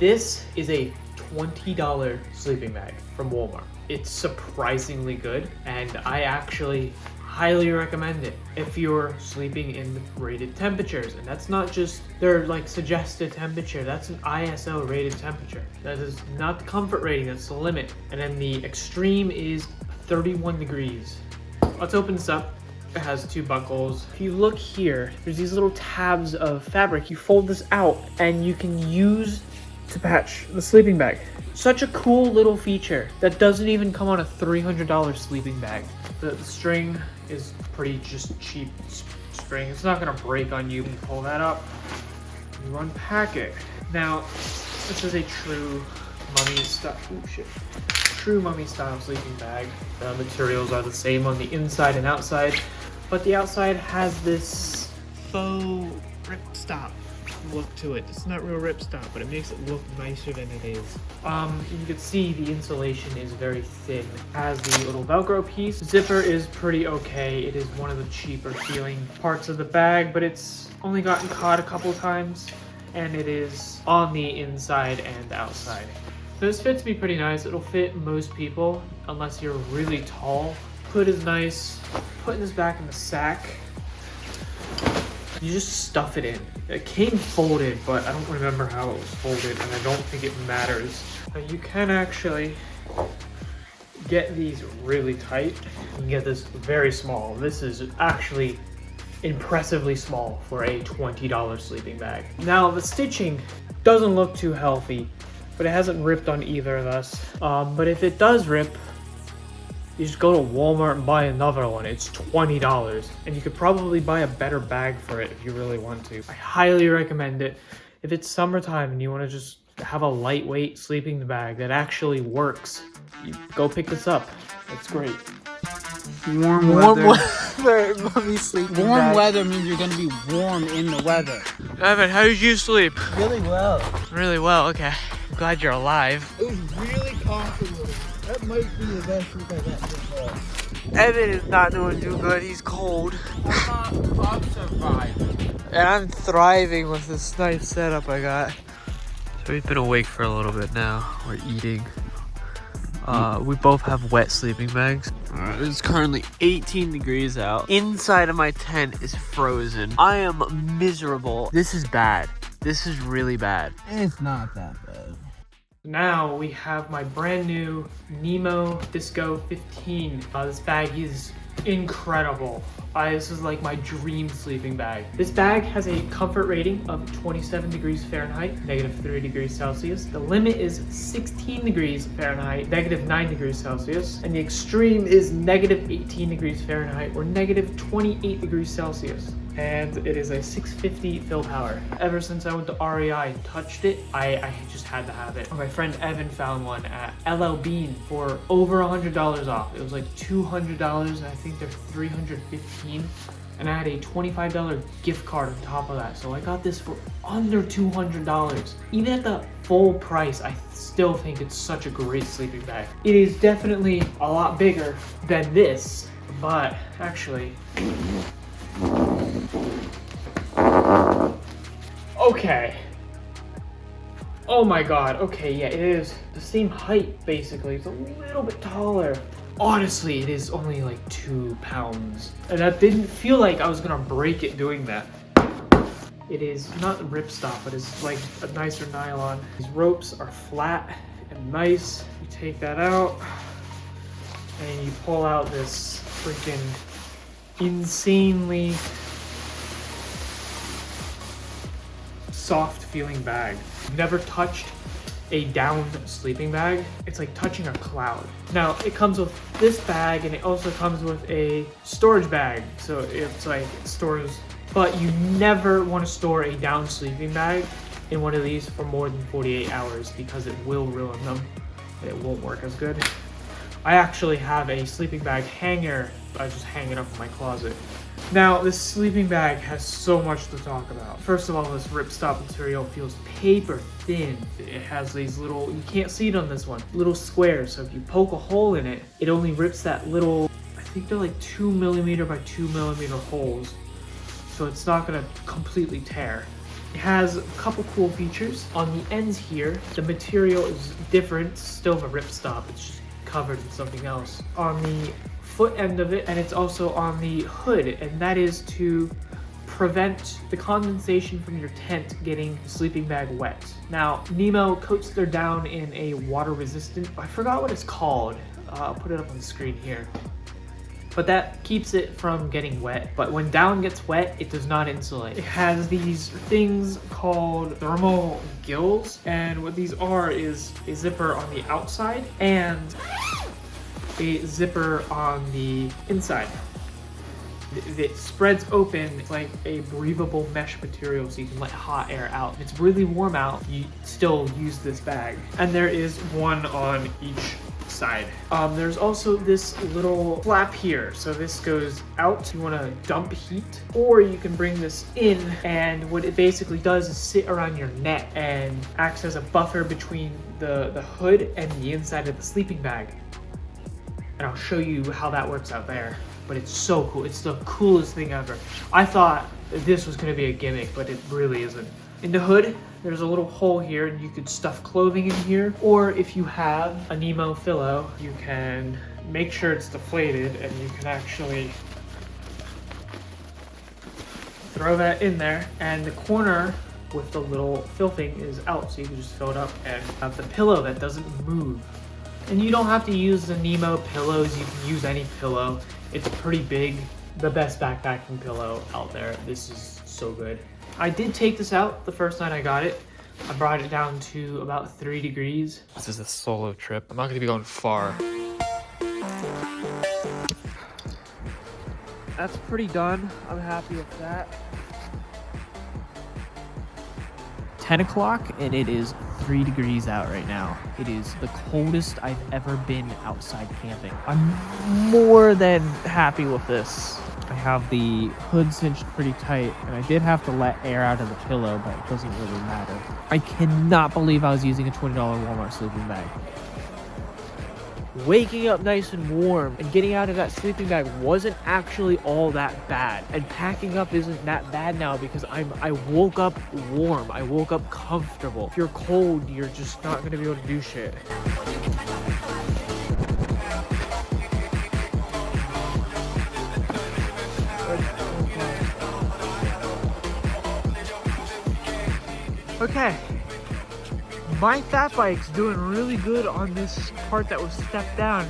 This is a $20 sleeping bag from Walmart. It's surprisingly good, and I actually highly recommend it if you're sleeping in rated temperatures. And that's not just their like suggested temperature, that's an ISO rated temperature. That is not the comfort rating, that's the limit. And then the extreme is 31 degrees. Let's open this up. It has two buckles. If you look here, there's these little tabs of fabric. You fold this out and you can use to patch the sleeping bag. Such a cool little feature that doesn't even come on a $300 sleeping bag. The string is pretty just cheap string. It's not gonna break on you. You pull that up, you unpack it. Now, this is a true mummy style, true mummy style sleeping bag. The materials are the same on the inside and outside, but the outside has this faux ripstop look to it. It's not real ripstop, but it makes it look nicer than it is. You can see the insulation is very thin. It has the little Velcro piece. Zipper is pretty okay. It is one of the cheaper feeling parts of the bag, but it's only gotten caught a couple times, and it is on the inside and outside. So this fits me pretty nice. It'll fit most people, unless you're really tall. Hood is nice. Putting this back in the sack. You just stuff it in. It came folded, but I don't remember how it was folded, and I don't think it matters. You can actually get these really tight. You can get this very small. This is actually impressively small for a $20 sleeping bag. Now, the stitching doesn't look too healthy, but it hasn't ripped on either of us. But if it does rip, you just go to Walmart and buy another one. It's $20, and you could probably buy a better bag for it if you really want to. I highly recommend it. If it's summertime and you want to just have a lightweight sleeping bag that actually works, you go pick this up. It's great. Warm weather. Warm weather means you're gonna be warm in the weather. Evan, how did you sleep? Really well. Really well, okay. I'm glad you're alive. It was really comfortable. That might be the best sleep I got so far. Evan is not doing too good. He's cold. I'm surviving. And I'm thriving with this nice setup I got. So we've been awake for a little bit now. We're eating. We both have wet sleeping bags. It's currently 18 degrees out. Inside of my tent is frozen. I am miserable. This is bad. This is really bad. It's not that bad. Now we have my brand new NEMO Disco 15. This bag is incredible. This is like my dream sleeping bag. This bag has a comfort rating of 27 degrees Fahrenheit, -3 degrees Celsius. The limit is 16 degrees Fahrenheit, -9 degrees Celsius. And the extreme is -18 degrees Fahrenheit or -28 degrees Celsius. And it is a 650 fill power. Ever since I went to REI and touched it, I just had to have it. My friend Evan found one at LL Bean for over $100 off. It was like $200, and I think they're $315. And I had a $25 gift card on top of that. So I got this for under $200. Even at the full price, I still think it's such a great sleeping bag. It is definitely a lot bigger than this, but actually, okay. Oh my god. Okay, yeah, it is the same height basically. It's a little bit taller. Honestly, it is only like 2 pounds. And that didn't feel like I was gonna break it doing that. It is not ripstop, but it's like a nicer nylon. These ropes are flat and nice. You take that out and you pull out this freaking insanely soft feeling bag. I've never touched a down sleeping bag. It's like touching a cloud. Now it comes with this bag, and it also comes with a storage bag. So it's like it stores, but you never want to store a down sleeping bag in one of these for more than 48 hours because it will ruin them. It won't work as good. I actually have a sleeping bag hanger. I just hang it up in my closet. Now, this sleeping bag has so much to talk about. First of all, this ripstop material feels paper thin. It has these little, you can't see it on this one, little squares. So if you poke a hole in it, it only rips that little, I think they're like 2mm by 2mm holes. So it's not gonna completely tear. It has a couple cool features. On the ends here, the material is different, still a ripstop, it's just covered in something else. On the foot end of it, and it's also on the hood, and that is to prevent the condensation from your tent getting the sleeping bag wet. Now, NEMO coats their down in a water resistant, I forgot what it's called. I'll put it up on the screen here. But that keeps it from getting wet. But when down gets wet, it does not insulate. It has these things called thermal gills, and what these are is a zipper on the outside and a zipper on the inside. It spreads open like a breathable mesh material so you can let hot air out. If it's really warm out, you still use this bag. And there is one on each side. There's also this little flap here. So this goes out if you want to dump heat, or you can bring this in, and what it basically does is sit around your neck and acts as a buffer between the hood and the inside of the sleeping bag. And I'll show you how that works out there. But it's so cool. It's the coolest thing ever. I thought this was going to be a gimmick, but it really isn't. In the hood, there's a little hole here, and you could stuff clothing in here. Or if you have a NEMO pillow, you can make sure it's deflated, and you can actually throw that in there. And the corner with the little fill thing is out, so you can just fill it up and have the pillow that doesn't move. And you don't have to use the NEMO pillows. You can use any pillow. It's pretty big. The best backpacking pillow out there. This is so good. I did take this out the first night I got it. I brought it down to about 3 degrees. This is a solo trip. I'm not going to be going far. That's pretty done. I'm happy with that. 10 o'clock and it is 3 degrees out right now. It is the coldest I've ever been outside camping. I'm more than happy with this. I have the hood cinched pretty tight, and I did have to let air out of the pillow, but it doesn't really matter. I cannot believe I was using a $20 Walmart sleeping bag. Waking up nice and warm and getting out of that sleeping bag wasn't actually all that bad. And packing up isn't that bad now because I woke up warm. I woke up comfortable. If you're cold, you're just not gonna be able to do shit. Okay. My fat bike's doing really good on this part that was stepped down.